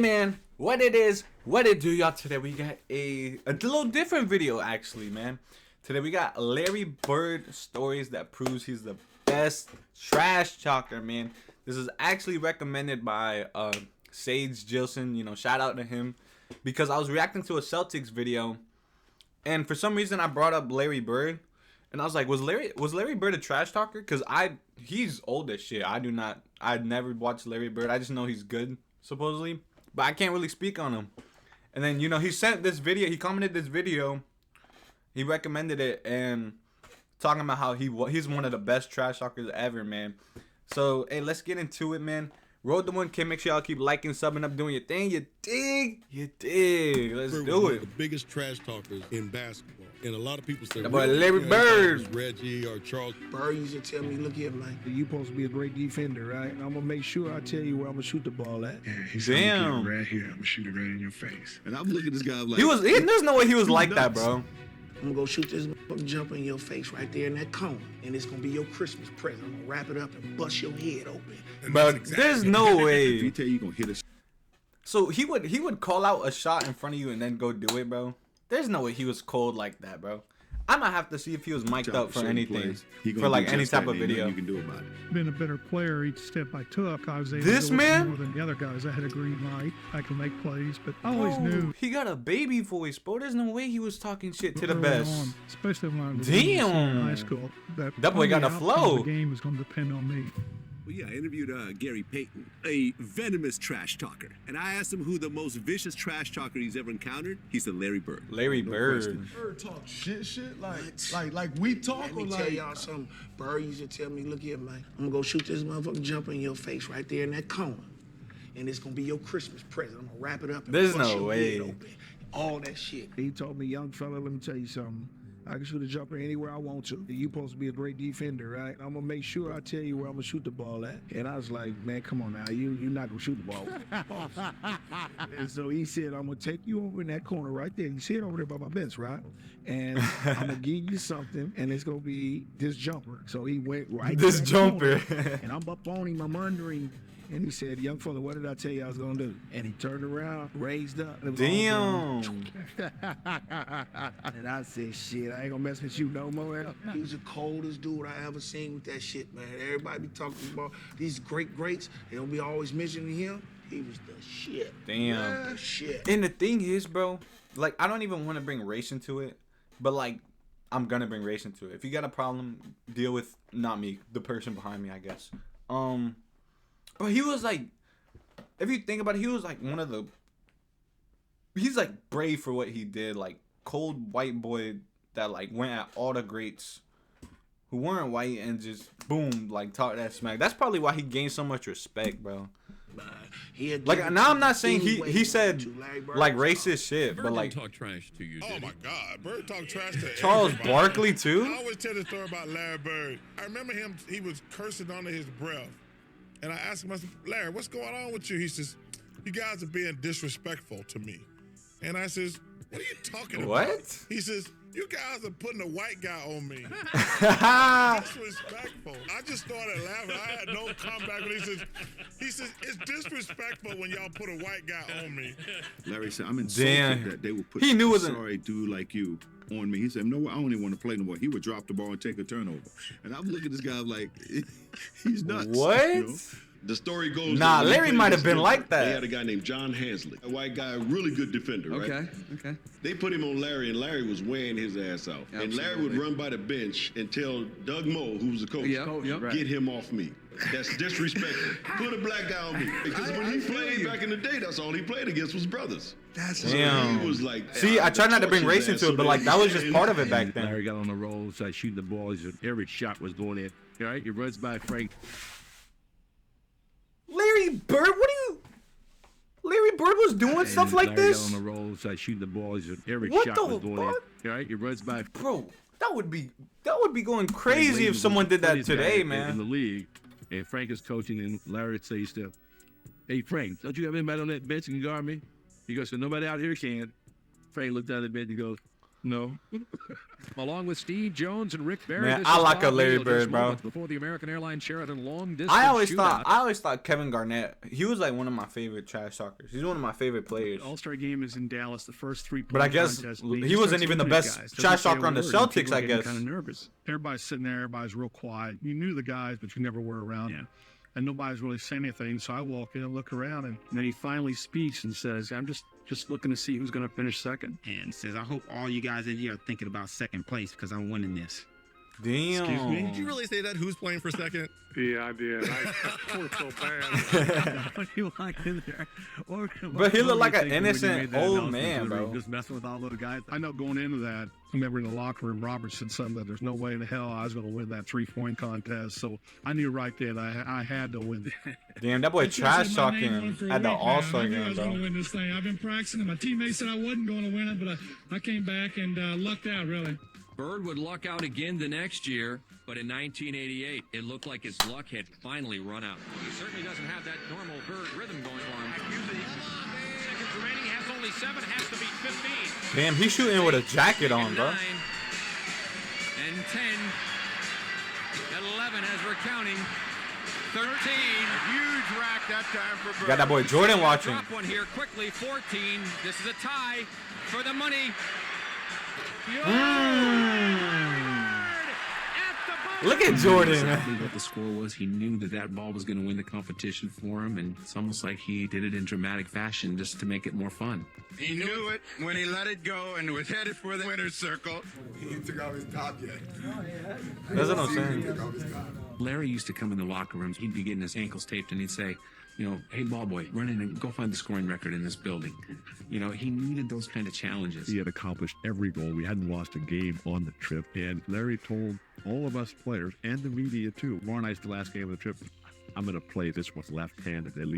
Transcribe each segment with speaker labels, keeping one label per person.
Speaker 1: Man, what it is, what it do, y'all. Today we got a little different video, actually, man. Today we got Larry Bird stories that proves he's the best trash talker, man. This is actually recommended by Sage Gilson. You know, shout out to him, because I was reacting to a Celtics video, and for some reason I brought up Larry Bird, and I was like, was Larry Bird a trash talker? Cause he's old as shit. I'd never watched Larry Bird. I just know he's good, supposedly, but I can't really speak on him. And then, you know, he sent this video, he commented this video, he recommended it, and talking about how he's one of the best trash talkers ever, man. So, hey, let's get into it, man. Road to 1K. Make sure y'all keep liking, subbing up, doing your thing. You dig? You dig. Let's do it.
Speaker 2: The biggest trash talkers in basketball. And a lot of people say,
Speaker 1: but Larry Bird.
Speaker 2: Reggie or Charles.
Speaker 3: Bird used to tell me, look here, man.
Speaker 4: You supposed to be a great defender, right? I'm gonna make sure I tell you where I'm gonna shoot the ball at.
Speaker 3: Yeah, he said,
Speaker 1: damn.
Speaker 3: right here, I'm gonna shoot it right in your face.
Speaker 2: And I'm looking at this guy like,
Speaker 1: there's no way he was like that, bro.
Speaker 3: I'm gonna go shoot this motherfucking jumper in your face right there in that corner. And it's gonna be your Christmas present. I'm gonna wrap it up and bust your head open.
Speaker 1: But there's no way.
Speaker 2: If you tell you gonna hit us.
Speaker 1: So he would call out a shot in front of you and then go do it, bro. There's no way he was cold like that, bro. I might have to see if he was mic'd up for anything, for like any type of video.
Speaker 2: You can do about it.
Speaker 5: Been a better player each step I took. I was able
Speaker 1: This
Speaker 5: to do
Speaker 1: man?
Speaker 5: more than the other guys. I had a green light. I could make plays, but I always knew.
Speaker 1: He got a baby voice, bro. There's no way he was talking shit to the
Speaker 5: early
Speaker 1: best.
Speaker 5: on, especially when I was
Speaker 1: Damn.
Speaker 5: in high school.
Speaker 1: That boy got a
Speaker 5: outcome
Speaker 1: flow.
Speaker 5: of the game was going to depend on me.
Speaker 6: Well, yeah, I interviewed Gary Payton, a venomous trash talker. And I asked him who the most vicious trash talker he's ever encountered. He said Larry Bird.
Speaker 1: Larry Bird.
Speaker 7: Bird talk shit like we talk.
Speaker 3: Let me tell y'all something. Bird used to tell me, look here, man. I'm gonna go shoot this motherfucking jumper in your face right there in that corner. And it's gonna be your Christmas present. I'm gonna wrap it up and
Speaker 1: There's
Speaker 3: bust
Speaker 1: no
Speaker 3: your
Speaker 1: way.
Speaker 3: head open. All that shit.
Speaker 4: He told me, young fella, let me tell you something. I can shoot a jumper anywhere I want to. You supposed to be a great defender, right? I'm gonna make sure I tell you where I'm gonna shoot the ball at. And I was like, man, come on now, you're not gonna shoot the ball. And so he said, I'm gonna take you over in that corner right there. You see it over there by my bench, right? And I'm gonna give you something, and it's gonna be this jumper. So he went right to
Speaker 1: This
Speaker 4: that
Speaker 1: jumper.
Speaker 4: corner, and I'm up on him, I'm under him. And he said, young fella, what did I tell you I was gonna do? And he turned around, raised up. And it was all
Speaker 1: Damn.
Speaker 4: and I said, shit, I ain't gonna mess with you no more.
Speaker 3: He was the coldest dude I ever seen with that shit, man. Everybody be talking about these greats. They don't be always mentioning him. He was the shit.
Speaker 1: Damn.
Speaker 3: The shit.
Speaker 1: And the thing is, bro, like, I don't even want to bring race into it, but like, I'm gonna bring race into it. If you got a problem, deal with not me, the person behind me, I guess. But he was like, if you think about it, he was like he's like brave for what he did, like cold white boy that like went at all the greats who weren't white and just boom, like talk that smack. That's probably why he gained so much respect, bro. Like, now I'm not saying he said like racist shit, but like
Speaker 8: talk trash to you.
Speaker 2: Oh my God, Bird talk trash to
Speaker 1: Charles
Speaker 2: everybody.
Speaker 1: Barkley too.
Speaker 2: I always tell the story about Larry Bird. I remember him, he was cursing under his breath. And I asked him, I said, Larry, what's going on with you? He says, you guys are being disrespectful to me. And I says, what are you talking about?
Speaker 1: What?
Speaker 2: He says, you guys are putting a white guy on me. Disrespectful. I just started laughing. I had no comeback. He says, it's disrespectful when y'all put a white guy on me.
Speaker 6: Larry said, I'm insulted that they would put
Speaker 1: He knew it
Speaker 6: a
Speaker 1: wasn't.
Speaker 6: sorry dude like you on me. He said, no, I don't even want to play no more. He would drop the ball and take a turnover. And I'm looking at this guy like, he's nuts.
Speaker 1: What?
Speaker 6: You know? The story goes.
Speaker 1: Nah,
Speaker 6: that when he
Speaker 1: Larry
Speaker 6: played
Speaker 1: might have
Speaker 6: against
Speaker 1: been
Speaker 6: Denver,
Speaker 1: like that.
Speaker 6: They had a guy named John Hansley, a white guy, really good defender, right?
Speaker 8: Okay.
Speaker 6: They put him on Larry, and Larry was weighing his ass out. And Larry would run by the bench and tell Doug Moe, who was the coach, get him off me. That's disrespectful. Put a black guy on me. Because when he played back in the day, that's all he played against was brothers.
Speaker 1: Damn.
Speaker 6: He was like,
Speaker 1: See, I try not to bring race into it, but like that was just part of it back then.
Speaker 8: Larry got on the roll, started shooting the balls. Every shot was going in. All right, he runs by Frank.
Speaker 1: Larry Bird, Larry Bird was doing stuff like
Speaker 8: Larry
Speaker 1: this?
Speaker 8: got on the roll, started shooting the balls. Every
Speaker 1: What
Speaker 8: shot
Speaker 1: the
Speaker 8: was going
Speaker 1: fuck?
Speaker 8: in. All right, he runs by.
Speaker 1: Bro, that would be going crazy if someone did that today,
Speaker 8: in
Speaker 1: man.
Speaker 8: the league, and Frank is coaching, and Larry says to him, hey, Frank, don't you have anybody on that bench that can guard me? He goes, so nobody out here can. Frank looked down at the bench and goes,
Speaker 9: No. Along with Steve Jones and Rick Barry,
Speaker 1: Man, I like a Larry Bird, bro.
Speaker 9: Before the American Airlines Sheraton long distance
Speaker 1: I always thought Kevin Garnett. He was like one of my favorite trash talkers. He's one of my favorite players.
Speaker 5: All-Star game is in Dallas. The first 3
Speaker 1: But I guess he wasn't even the best trash talker on the Celtics. I guess.
Speaker 5: Kind of nervous. Everybody's sitting there. Everybody's real quiet. You knew the guys, but you never were around. Yeah. And nobody's really saying anything. So I walk in and look around, and then he finally speaks and says, "I'm just looking to see who's going to finish second."
Speaker 10: And says, "I hope all you guys in here are thinking about second place because I'm winning this."
Speaker 1: Damn.
Speaker 10: Excuse me?
Speaker 2: Did you really say that? Who's playing for second?
Speaker 5: Yeah, I did. I felt so bad.
Speaker 1: But he looked like an innocent old man, bro.
Speaker 5: Just messing with all those guys. I know going into that, I remember in the locker room, Robert said something that there's no way in the hell I was going to win that 3-point contest. So I knew right then I had to win.
Speaker 1: Damn, that boy trash talking at the All-Star game, bro.
Speaker 11: Win this thing. I've been practicing, and my teammates said I wasn't going to win it, but I came back and lucked out, really.
Speaker 12: Bird would luck out again the next year, but in 1988, it looked like his luck had finally run out. He certainly doesn't have that normal Bird rhythm going for him. Seconds remaining, has only 7, has to beat 15.
Speaker 1: Damn, he's shooting with a jacket on, bro.
Speaker 12: 9 and 10, 11 as we're counting. 13.
Speaker 13: Huge rack that time for Bird.
Speaker 1: Got that boy Jordan watching.
Speaker 12: Drop one here quickly. 14. This is a tie for the money.
Speaker 1: Look at Jordan.
Speaker 10: Exactly what the score was. He knew that ball was going to win the competition for him, and it's almost like he did it in dramatic fashion just to make it more fun.
Speaker 13: He knew it when he let it go and was headed for the winner's circle. He took off his top yet.
Speaker 1: That's what I'm saying.
Speaker 10: Larry used to come in the locker rooms. He'd be getting his ankles taped, and he'd say, "Hey, ball boy, run in and go find the scoring record in this building." He needed those kind of challenges.
Speaker 8: He had accomplished every goal. We hadn't lost a game on the trip. And Larry told all of us players and the media too, tomorrow night's the last game of the trip, I'm going to play this one left-handed at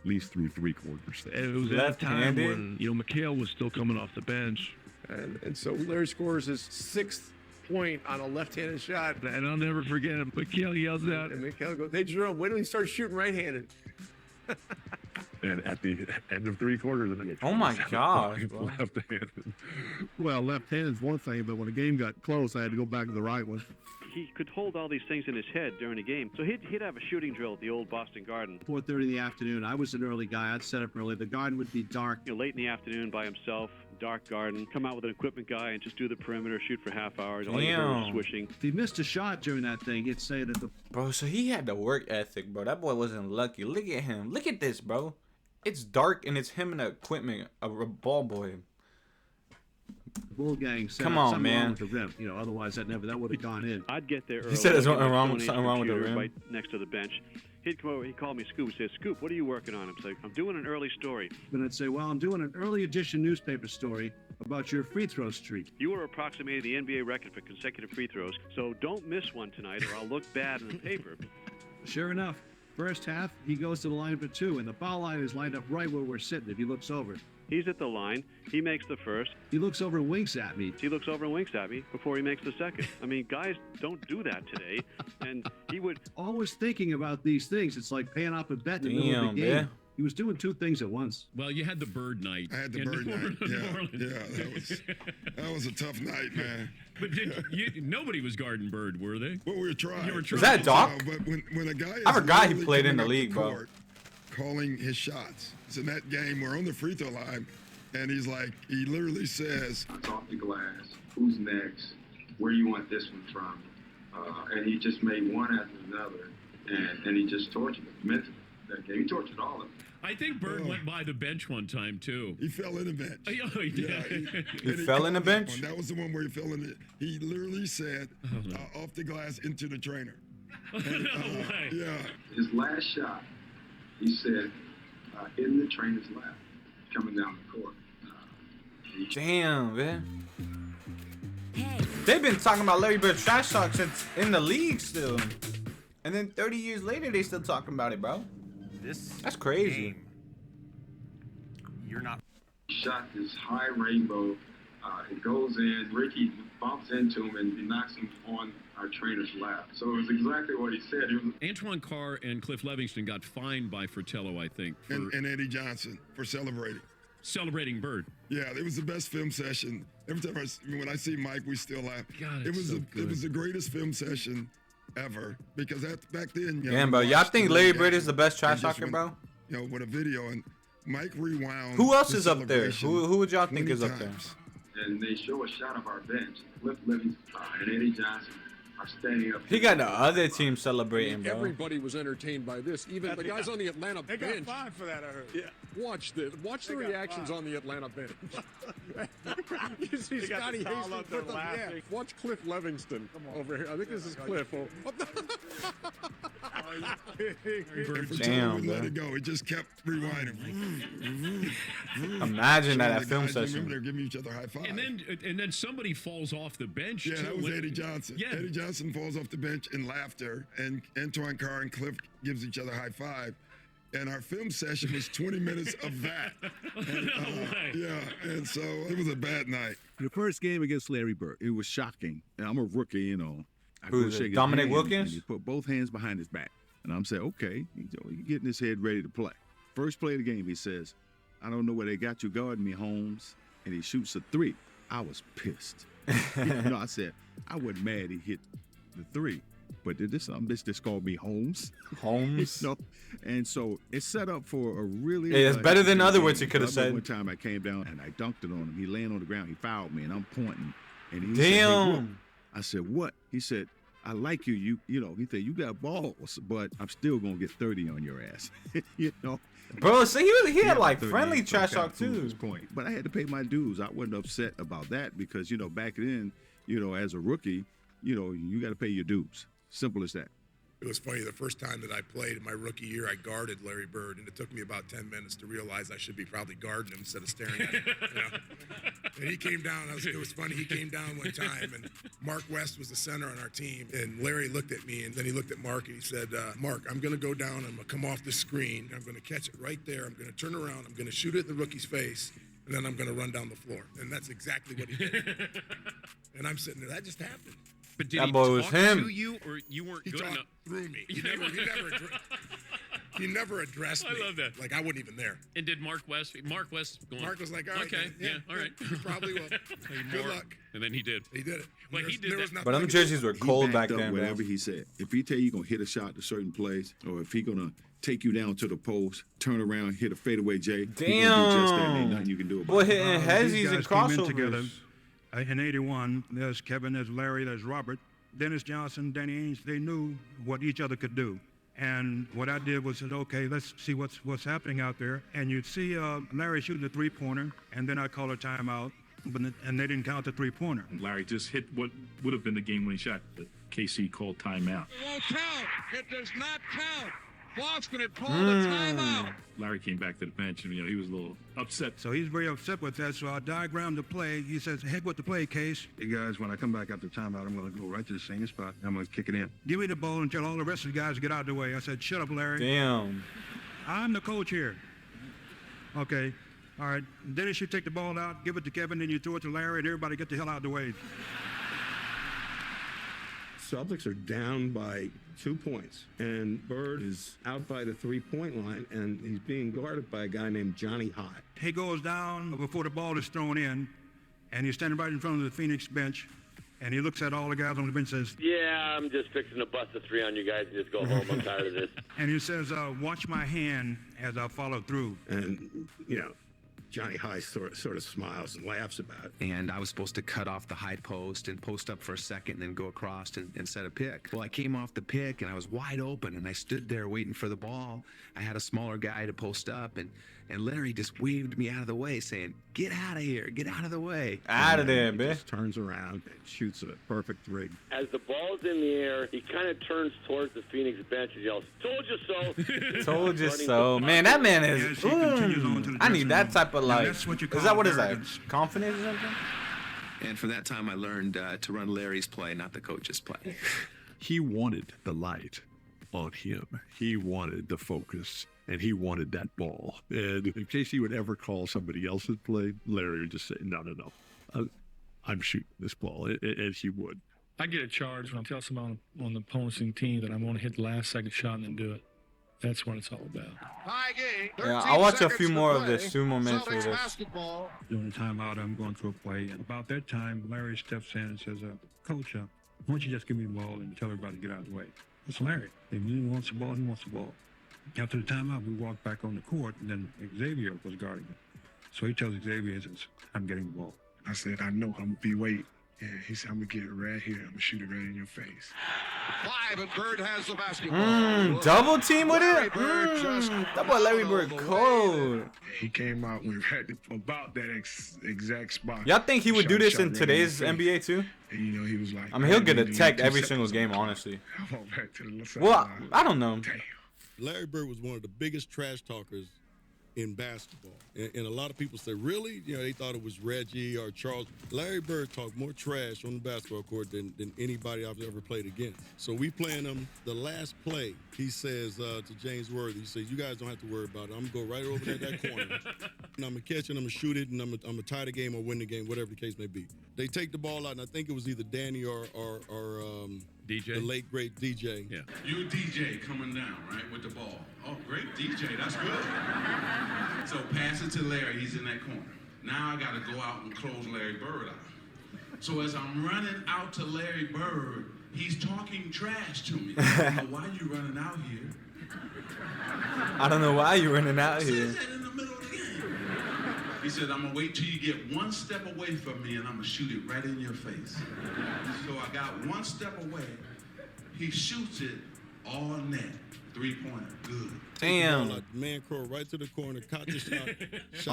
Speaker 8: least through 3 quarters.
Speaker 5: And it was at a time when, McHale was still coming off the bench.
Speaker 14: And so Larry scores his 6th point on a left-handed shot.
Speaker 5: And I'll never forget him. McHale yells out.
Speaker 14: And McHale goes, "Hey, Jerome, when do we start shooting right-handed?"
Speaker 8: And at the end of 3 quarters,
Speaker 1: oh my gosh,
Speaker 8: left-handed.
Speaker 5: Well, left-handed is one thing, but when the game got close, I had to go back to the right one.
Speaker 15: He could hold all these things in his head during the game. So he'd have a shooting drill at the old Boston Garden.
Speaker 16: 4:30 in the afternoon. I was an early guy. I'd set up early. The garden would be dark.
Speaker 15: Late in the afternoon by himself, dark garden. Come out with an equipment guy and just do the perimeter, shoot for half hours. All you hear was swishing.
Speaker 16: If he missed a shot during that thing, he'd say that the...
Speaker 1: Bro, so he had the work ethic, bro. That boy wasn't lucky. Look at him. Look at this, bro. It's dark and it's him and the equipment, a ball boy.
Speaker 16: Bull gang said
Speaker 1: come on,
Speaker 16: something
Speaker 1: man.
Speaker 16: wrong with the rim. Otherwise that would have gone in.
Speaker 15: I'd get there early.
Speaker 1: He said there's something wrong with the rim.
Speaker 15: Right next to the bench. He'd come over. He called me Scoop. He said, "Scoop, what are you working on?" I'm like, "I'm doing an early story."
Speaker 16: Then I'd say, "Well, I'm doing an early edition newspaper story about your free throw streak."
Speaker 15: You are approximating the NBA record for consecutive free throws, so don't miss one tonight, or I'll look bad in the paper.
Speaker 16: Sure enough, first half he goes to the line for 2, and the foul line is lined up right where we're sitting. If he looks over.
Speaker 15: He's at the line. He makes the first.
Speaker 16: He looks over and winks at me.
Speaker 15: He looks over and winks at me before he makes the second. I mean, guys don't do that today. And he would...
Speaker 16: Always thinking about these things. It's like paying off a bet in the middle of the game. Man. He was doing 2 things at once.
Speaker 17: Well, you had the Bird night.
Speaker 2: I had the Bird night. Yeah, that was a tough night, man.
Speaker 17: But nobody was guarding Bird, were they?
Speaker 2: Well, we were trying.
Speaker 17: You were trying.
Speaker 1: Is that Doc?
Speaker 2: But when a guy
Speaker 1: I forgot he played in the league, bro.
Speaker 2: Calling his shots. So in that game, we're on the free throw line, and he literally says,
Speaker 18: "It's off the glass. Who's next? Where you want this one from?" And he just made one after another, and he just tortured it mentally. That game, he tortured all of them.
Speaker 17: I think Bird went by the bench one time too.
Speaker 2: He fell in the bench.
Speaker 17: Oh, he did.
Speaker 1: He fell in the bench?
Speaker 2: That was the one where he fell in it. He literally said, "Off the glass into the trainer." And, yeah.
Speaker 18: His last shot, he said, in the trainer's lap, coming down the court.
Speaker 1: Damn, man. They've been talking about Larry Bird trash talk since in the league still. And then 30 years later, they still talking about it, bro. That's crazy.
Speaker 18: Game, you're not. Shot this high rainbow. It goes in. Ricky bumps into him and he knocks him on our trainer's lap. So it was exactly what he said.
Speaker 17: Antoine Carr and Cliff Levingston got fined by Fratello, I think.
Speaker 2: And Eddie Johnson for celebrating.
Speaker 17: celebrating Bird.
Speaker 2: Yeah, it was the best film session. Every time when I see Mike, we still laugh.
Speaker 17: God,
Speaker 2: it was the greatest film session ever because back then.
Speaker 1: Yeah, bro. Y'all think Larry Bird is the best trash talker, bro?
Speaker 2: You know, with a video, and Mike rewound.
Speaker 1: Who else is up there? Who would y'all think is up there?
Speaker 18: And they show a shot of our bench. Cliff Livingston and Eddie Johnson are standing up.
Speaker 1: He got the other team celebrating, bro.
Speaker 14: Everybody was entertained by this. Even the guys on the Atlanta
Speaker 7: They
Speaker 14: bench.
Speaker 7: got fined for that, I heard.
Speaker 14: Yeah. Watch the reactions on the Atlanta bench. You see
Speaker 7: They got
Speaker 14: Scotty
Speaker 7: the towel
Speaker 14: Hastings
Speaker 7: up there
Speaker 14: put them, yeah.
Speaker 7: laughing.
Speaker 14: Watch Cliff Livingston over here. I think this is Cliff.
Speaker 2: Every
Speaker 1: Damn,
Speaker 2: time we let
Speaker 1: man.
Speaker 2: it go, it just kept rewinding.
Speaker 1: Imagine that at
Speaker 2: The
Speaker 1: film
Speaker 2: guys, remember,
Speaker 1: session.
Speaker 2: they're giving each other high five.
Speaker 17: And then somebody falls off the bench.
Speaker 2: Yeah,
Speaker 17: too,
Speaker 2: that was
Speaker 17: when-
Speaker 2: Eddie Johnson.
Speaker 17: Yeah.
Speaker 2: Eddie Johnson falls off the bench in laughter, and Antoine Carr and Cliff gives each other high five. And our film session was 20 minutes of that. And, yeah, and so it was a bad night.
Speaker 8: The first game against Larry Bird, it was shocking. And I'm a rookie, you know. I
Speaker 1: Who
Speaker 8: go
Speaker 1: is it,
Speaker 8: shake his
Speaker 1: Dominic
Speaker 8: hand,
Speaker 1: Wilkins?
Speaker 8: And he put both hands behind his back. And I'm saying, okay, he's getting his head ready to play. First play of the game, he says, I don't know where they got you guarding me, Holmes. And he shoots a 3. I was pissed. No, I said, I wasn't mad he hit the 3. But this bitch just called me Holmes.
Speaker 1: Holmes?
Speaker 8: You know? And so it's set up for a really...
Speaker 1: Hey, it's better than other words he could have
Speaker 8: I remember
Speaker 1: said.
Speaker 8: One time I came down and I dunked it on him. He laying on the ground. He fouled me and I'm pointing. And he
Speaker 1: Damn.
Speaker 8: said, hey, what? I said, what? He said, I like you. You know, he said, you got balls, but I'm still going to get 30 on your ass. You know?
Speaker 1: Bro, so he had like
Speaker 8: 38,
Speaker 1: friendly
Speaker 8: so I
Speaker 1: trash
Speaker 8: kinda
Speaker 1: talk
Speaker 8: proved
Speaker 1: too.
Speaker 8: his point. But I had to pay my dues. I wasn't upset about that because, you know, back then, you know, as a rookie, you know, you got to pay your dues. Simple as that.
Speaker 3: It was funny, the first time that I played in my rookie year, I guarded Larry Bird, and it took me about 10 minutes to realize I should be probably guarding him instead of staring at him. You know? And he came down, it was funny, he came down one time, and Mark West was the center on our team, and Larry looked at me, and then he looked at Mark, and he said, Mark, I'm going to go down, I'm going to come off the screen, I'm going to catch it right there, I'm going to turn around, I'm going to shoot it in the rookie's face, and then I'm going to run down the floor. And that's exactly what he did. And I'm sitting there, that just happened.
Speaker 17: But did
Speaker 1: That
Speaker 17: he
Speaker 1: boy
Speaker 17: talk
Speaker 1: was him.
Speaker 17: to you, or you weren't
Speaker 3: He
Speaker 17: good
Speaker 3: talked
Speaker 17: enough?
Speaker 3: through me. He never addressed me.
Speaker 17: I love that.
Speaker 3: Like I wasn't even there.
Speaker 17: And did Mark West going?
Speaker 3: Mark was like, all right,
Speaker 17: okay,
Speaker 3: man,
Speaker 17: yeah, all right.
Speaker 3: You probably will. Good luck.
Speaker 17: And then he did.
Speaker 3: He did it.
Speaker 17: Well, he did that.
Speaker 1: But them jerseys were cold back then, bro.
Speaker 8: Whatever he said. If he tell you going to hit a shot at a certain place, or if he going to take you down to the post, turn around, hit a fadeaway J, he gonna do just that, and ain't nothing you can do about
Speaker 1: Boy,
Speaker 8: it.
Speaker 1: hitting heads
Speaker 16: These
Speaker 1: and
Speaker 16: guys came in
Speaker 1: crossovers.
Speaker 16: together. In 81, there's Kevin, there's Larry, there's Robert, Dennis Johnson, Danny Ainge. They knew what each other could do. And what I did was said, okay, let's see what's happening out there. And you'd see Larry shooting the three-pointer, and then I'd call a timeout, and they didn't count the three-pointer.
Speaker 19: Larry just hit what would have been the game-winning shot, but KC called timeout.
Speaker 11: It won't count. It does not count. Boston had called a timeout.
Speaker 19: Larry came back to the bench, and he was a little upset.
Speaker 16: So he's very upset with that. So I diagrammed the play. He says, heck with the play, Case. Hey, guys, when I come back after timeout, I'm going to go right to the same spot. I'm going to kick it in. Give me the ball and tell all the rest of the guys to get out of the way. I said, shut up, Larry.
Speaker 1: Damn.
Speaker 16: I'm the coach here. Okay. All right. Dennis, you take the ball out, give it to Kevin, then you throw it to Larry, and everybody get the hell out of the way.
Speaker 20: Celtics are down by 2 points, and Bird is out by the three-point line, and he's being guarded by a guy named Johnny High.
Speaker 16: He goes down before the ball is thrown in, and he's standing right in front of the Phoenix bench, and he looks at all the guys on the bench and says,
Speaker 21: Yeah, I'm just fixing to bust a 3 on you guys and just go home. I'm tired of this.
Speaker 16: and he says, watch my hand as I follow through.
Speaker 20: And, Johnny High sort of smiles and laughs about it.
Speaker 10: And I was supposed to cut off the high post and post up for a second and then go across and set a pick. Well, I came off the pick and I was wide open and I stood there waiting for the ball. I had a smaller guy to post up and Larry just waved me out of the way saying, get out of here, get out of the way.
Speaker 1: Out of there,
Speaker 20: He
Speaker 1: bitch.
Speaker 20: just turns around and shoots a perfect three.
Speaker 21: As the ball's in the air, he kind of turns towards the Phoenix bench and yells, told you so.
Speaker 1: Told you so. Man, that man is. I need that type of like. Is that what is that? Confidence or something?
Speaker 10: And from that time, I learned to run Larry's play, not the coach's play.
Speaker 8: He wanted the light on him. He wanted the focus, and he wanted that ball. And in case he would ever call somebody else's play, Larry would just say, no. I'm shooting this ball, and he would.
Speaker 11: I get a charge when I tell someone on the opposing team that I'm going to hit the last second shot and then do it. That's what it's all about.
Speaker 1: Yeah, I'll watch a few more of the sumo match for this.
Speaker 16: During the timeout, I'm going through a play, and about that time, Larry steps in and says, Coach, why don't you just give me the ball and tell everybody to get out of the way? It's Larry. If he wants the ball, he wants the ball. After the timeout, we walked back on the court, and then Xavier was guarding him. So he tells Xavier, he says, I'm getting the ball.
Speaker 4: I said, I know, I'm going to be waiting. Yeah, he said, I'm going to get it right here. I'm going to shoot it right in your face.
Speaker 13: 5, and Bird has the basketball.
Speaker 1: Double team with it? That boy Larry Bird cold.
Speaker 4: He came out when about that exact spot.
Speaker 1: Y'all think he would do this in today's NBA too?
Speaker 4: And, you know, he was like,
Speaker 1: I mean, he'll get attacked every single game, honestly.
Speaker 4: I walked back to the side.
Speaker 1: Well, I don't know.
Speaker 22: Larry Bird was one of the biggest trash talkers in basketball. And a lot of people say, really? You know, they thought it was Reggie or Charles. Larry Bird talked more trash on the basketball court than anybody I've ever played against. So we playing him the last play. He says to James Worthy, he says, you guys don't have to worry about it. I'm going to go right over there that corner. And I'm going to catch it, I'm going to shoot it, and I'm going to tie the game or win the game, whatever the case may be. They take the ball out, and I think it was either Danny or
Speaker 17: DJ?
Speaker 22: the late, great DJ.
Speaker 17: Yeah.
Speaker 23: You DJ coming down, right, with the ball. Oh, great DJ, that's good. So pass it to Larry, he's in that corner. Now I gotta go out and close Larry Bird out. So as I'm running out to Larry Bird, he's talking trash to me. I don't know why you running out here.
Speaker 1: I don't know why you're running out here.
Speaker 23: Says that in the middle of the game. He said, I'm gonna wait till you get one step away from me and I'm gonna shoot it right in your face. So I got one step away. He shoots it all net. 3-pointer, good.
Speaker 1: Damn.
Speaker 22: Man crow right to the corner, caught the shot.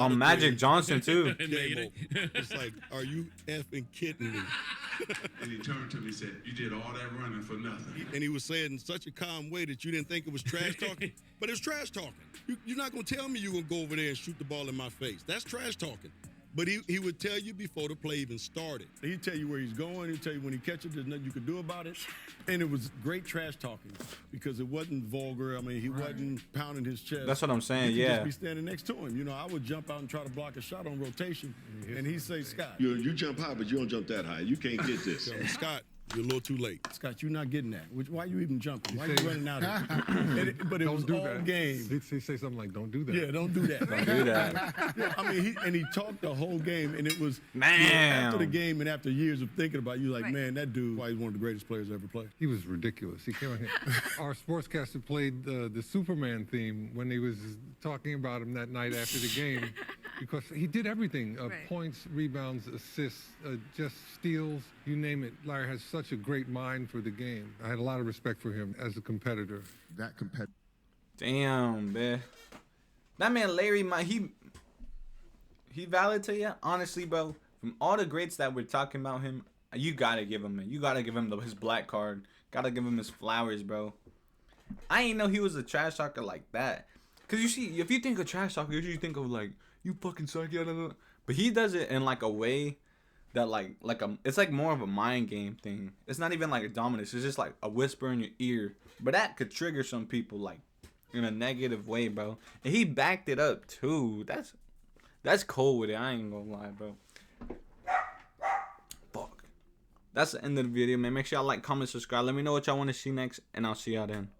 Speaker 1: On Magic Johnson too.
Speaker 22: It's like, are you effing kidding me?
Speaker 23: And he turned to me and said, you did all that running for nothing.
Speaker 22: And he was saying in such a calm way that you didn't think it was trash talking, but it's trash talking. You're not going to tell me you're going to go over there and shoot the ball in my face. That's trash talking. But he would tell you before the play even started. He'd tell you where he's going. He'd tell you when he catches it, there's nothing you could do about it. And it was great trash talking because it wasn't vulgar. I mean, he wasn't pounding his chest.
Speaker 1: That's what I'm saying,
Speaker 22: you could
Speaker 1: yeah.
Speaker 22: just be standing next to him. You know, I would jump out and try to block a shot on rotation, and he'd say, Scott.
Speaker 6: You jump high, but you don't jump that high. You can't get this.
Speaker 22: Scott, you're a little too late. Scott, you're not getting that. Why are you even jumping? Why are you running out of it? But it was all game.
Speaker 24: He'd say something like, don't do that.
Speaker 22: Yeah, don't do that.
Speaker 1: Don't do that.
Speaker 22: Yeah, I mean, he talked the whole game, and it was
Speaker 1: Man.
Speaker 22: after the game and after years of thinking about it, you're like, man, that dude, why he's one of the greatest players ever played.
Speaker 24: He was ridiculous. He came out here. Our sportscaster played the Superman theme when he was talking about him that night after the game because he did everything. Points, rebounds, assists, just steals, you name it. Larry has such a great mind for the game. I had a lot of respect for him as a competitor.
Speaker 7: That competitor.
Speaker 1: Damn, man. That man Larry, he valid to you? Honestly, bro, from all the greats that we're talking about him, you gotta give him his black card. Gotta give him his flowers, bro. I ain't know he was a trash talker like that. Cause you see, if you think of trash talker, you think of like, you fucking suck, but he does it in like a way that it's like more of a mind game thing. It's not even like a dominance. It's just like a whisper in your ear. But that could trigger some people like in a negative way, bro. And he backed it up too. That's cold with it. I ain't gonna lie, bro. Fuck. That's the end of the video, man. Make sure y'all like, comment, subscribe. Let me know what y'all want to see next, and I'll see y'all then.